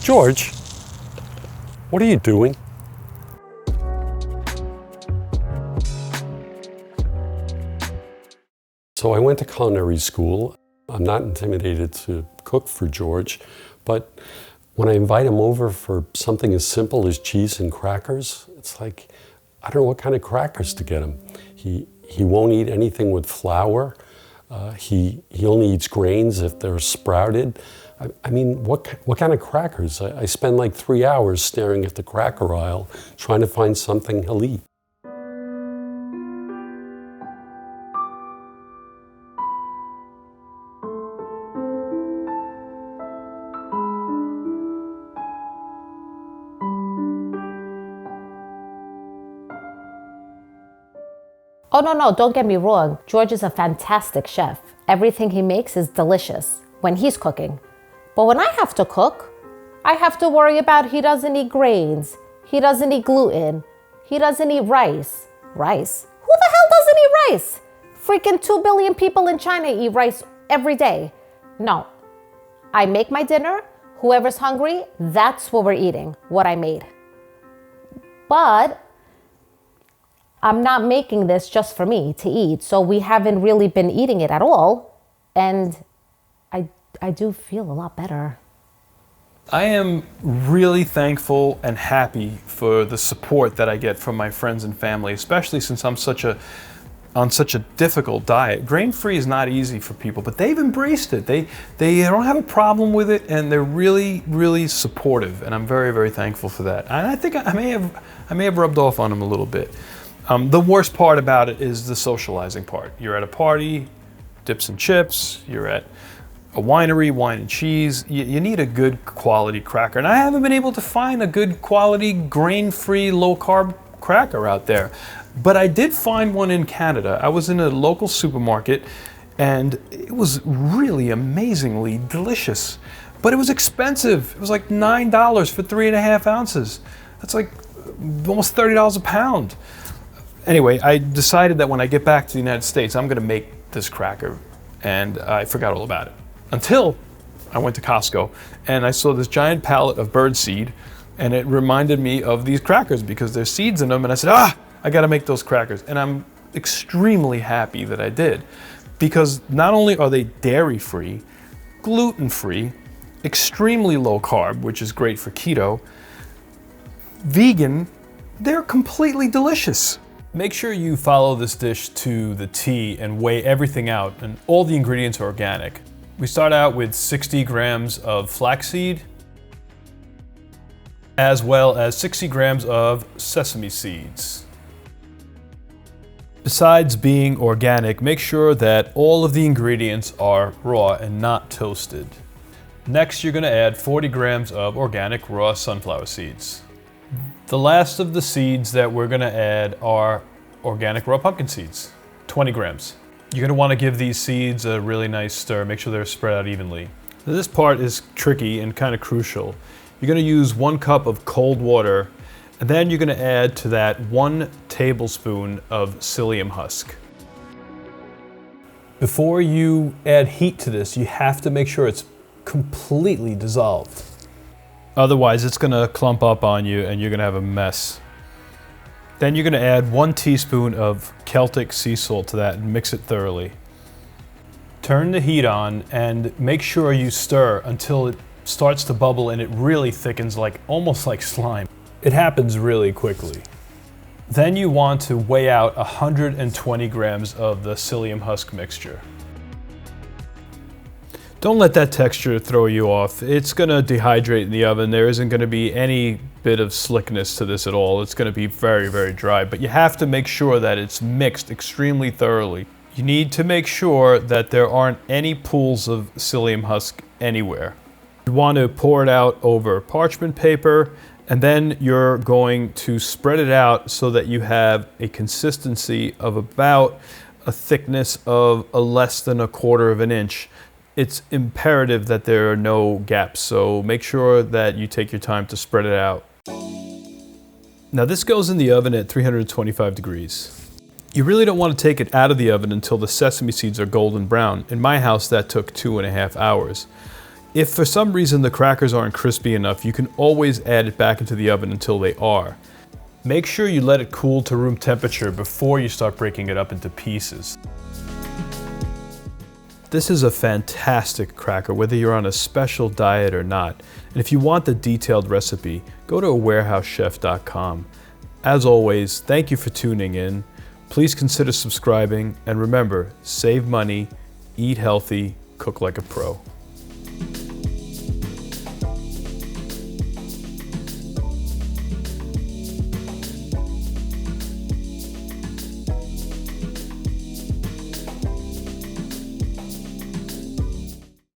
George, what are you doing? So I went to culinary school. I'm not intimidated to cook for George, but when I invite him over for something as simple as cheese and crackers, it's like, I don't know what kind of crackers to get him. He won't eat anything with flour. He only eats grains if they're sprouted. I mean, what kind of crackers? I spend like 3 hours staring at the cracker aisle trying to find something he'll eat. Oh, no, don't get me wrong. George is a fantastic chef. Everything he makes is delicious when he's cooking. But when I have to cook, I have to worry about he doesn't eat grains. He doesn't eat gluten. He doesn't eat rice. Rice? Who the hell doesn't eat rice? Freaking 2 billion people in China eat rice every day. No. I make my dinner. Whoever's hungry, that's what we're eating, what I made. But I'm not making this just for me to eat, so we haven't really been eating it at all, and I do feel a lot better. I am really thankful and happy for the support that I get from my friends and family, especially since I'm on such a difficult diet. Grain-free is not easy for people, but they've embraced it. They don't have a problem with it, and they're really, really supportive, and I'm very, very thankful for that. And I think I may have rubbed off on them a little bit. The worst part about it is the socializing part. You're at a party, dips and chips, you're at a winery, wine and cheese. You need a good quality cracker. And I haven't been able to find a good quality grain-free, low-carb cracker out there. But I did find one in Canada. I was in a local supermarket and it was really amazingly delicious. But it was expensive. It was like $9 for 3.5 ounces. That's like almost $30 a pound. Anyway, I decided that when I get back to the United States, I'm gonna make this cracker, and I forgot all about it. Until I went to Costco, and I saw this giant pallet of birdseed, and it reminded me of these crackers because there's seeds in them, and I said, I gotta make those crackers. And I'm extremely happy that I did, because not only are they dairy-free, gluten-free, extremely low carb, which is great for keto, vegan, they're completely delicious. Make sure you follow this dish to the T and weigh everything out, and all the ingredients are organic. We start out with 60 grams of flaxseed, as well as 60 grams of sesame seeds. Besides being organic, make sure that all of the ingredients are raw and not toasted. Next, you're gonna add 40 grams of organic raw sunflower seeds. The last of the seeds that we're gonna add are organic raw pumpkin seeds, 20 grams. You're gonna wanna give these seeds a really nice stir, make sure they're spread out evenly. Now, this part is tricky and kind of crucial. You're gonna use 1 cup of cold water, and then you're gonna add to that 1 tablespoon of psyllium husk. Before you add heat to this, you have to make sure it's completely dissolved. Otherwise, it's gonna clump up on you and you're gonna have a mess. Then you're gonna add 1 teaspoon of Celtic sea salt to that and mix it thoroughly. Turn the heat on and make sure you stir until it starts to bubble and it really thickens, almost like slime. It happens really quickly. Then you want to weigh out 120 grams of the psyllium husk mixture. Don't let that texture throw you off. It's gonna dehydrate in the oven. There isn't gonna be any bit of slickness to this at all. It's gonna be very, very dry, but you have to make sure that it's mixed extremely thoroughly. You need to make sure that there aren't any pools of psyllium husk anywhere. You want to pour it out over parchment paper, and then you're going to spread it out so that you have a consistency of about a thickness of less than 1/4 inch. It's imperative that there are no gaps, so make sure that you take your time to spread it out. Now this goes in the oven at 325 degrees. You really don't want to take it out of the oven until the sesame seeds are golden brown. In my house, that took 2.5 hours. If for some reason the crackers aren't crispy enough, you can always add it back into the oven until they are. Make sure you let it cool to room temperature before you start breaking it up into pieces. This is a fantastic cracker, whether you're on a special diet or not. And if you want the detailed recipe, go to warehousechef.com. As always, thank you for tuning in. Please consider subscribing, and remember, save money, eat healthy, cook like a pro.